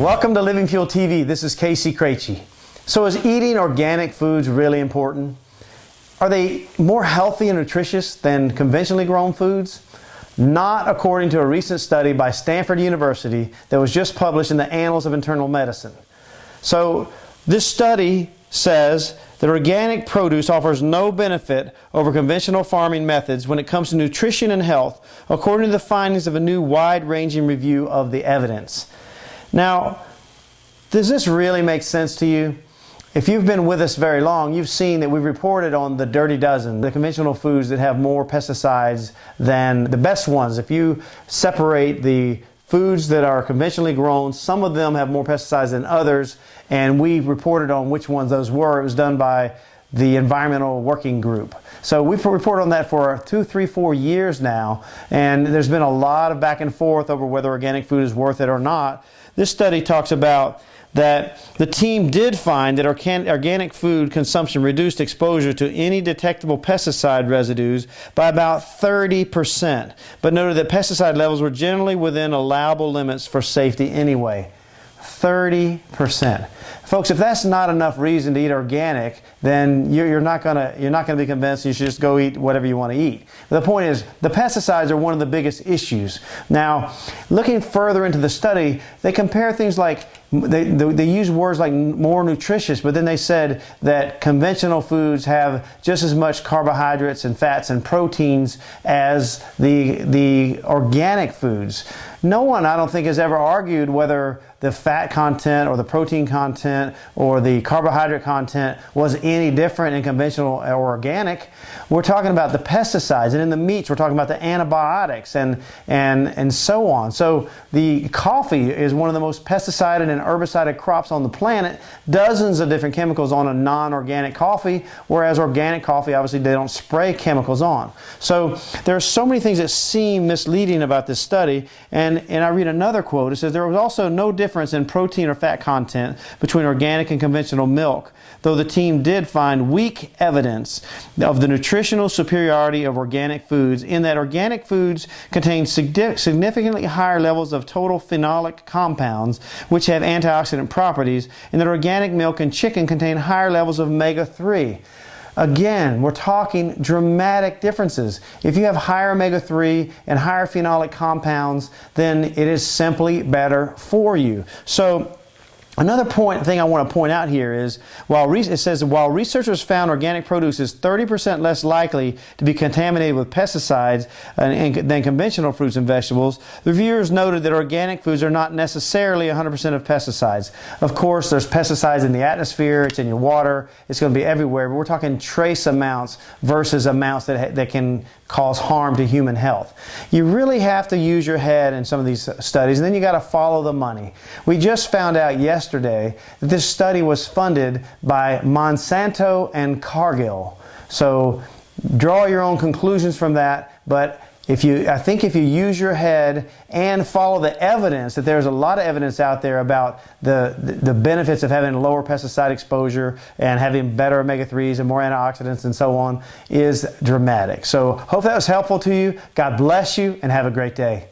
Welcome to LivingFuelTV. This is Casey Krejci. So is eating organic foods really important? Are they more healthy and nutritious than conventionally grown foods? Not according to a recent study by Stanford University that was just published in the Annals of Internal Medicine. So this study says that organic produce offers no benefit over conventional farming methods when it comes to nutrition and health, according to the findings of a new wide-ranging review of the evidence. Now, does this really make sense to you? If you've been with us very long, you've seen that we've reported on the dirty dozen, the conventional foods that have more pesticides than the best ones. If you separate the foods that are conventionally grown, some of them have more pesticides than others, and we reported on which ones those were. It was done by the Environmental Working Group. So we've reported on that for 2, 3, 4 years now, and there's been a lot of back and forth over whether organic food is worth it or not. This study talks about that the team did find that organic food consumption reduced exposure to any detectable pesticide residues by about 30%, but noted that pesticide levels were generally within allowable limits for safety anyway. 30%. Folks, if that's not enough reason to eat organic, then you're not gonna be convinced you should just go eat whatever you want to eat. But the point is, the pesticides are one of the biggest issues. Now, looking further into the study, they compare things like they use words like more nutritious, but then they said that conventional foods have just as much carbohydrates and fats and proteins as the organic foods. No one, I don't think, has ever argued whether the fat content or the protein content or the carbohydrate content was any different in conventional or organic. We're talking about the pesticides, and in the meats we're talking about the antibiotics and so on. So the coffee is one of the most pesticided and herbicided crops on the planet. Dozens of different chemicals on a non-organic coffee, whereas organic coffee, obviously, they don't spray chemicals on. So there are so many things that seem misleading about this study, and I read another quote. It says there was also no difference in protein or fat content between organic and conventional milk, though the team did find weak evidence of the nutritional superiority of organic foods in that organic foods contain significantly higher levels of total phenolic compounds, which have antioxidant properties, and that organic milk and chicken contain higher levels of omega-3. Again, we're talking dramatic differences. If you have higher omega-3 and higher phenolic compounds, then it is simply better for you. So another thing I want to point out here is, it says while researchers found organic produce is 30% less likely to be contaminated with pesticides than conventional fruits and vegetables, the reviewers noted that organic foods are not necessarily 100% of pesticides. Of course, there's pesticides in the atmosphere, it's in your water, it's going to be everywhere, but we're talking trace amounts versus amounts that can cause harm to human health. You really have to use your head in some of these studies, and then you got to follow the money. We just found out yesterday that this study was funded by Monsanto and Cargill. So draw your own conclusions from that, but I think if you use your head and follow the evidence, that there's a lot of evidence out there about the benefits of having lower pesticide exposure and having better omega-3s and more antioxidants and so on, is dramatic. So hope that was helpful to you. God bless you and have a great day.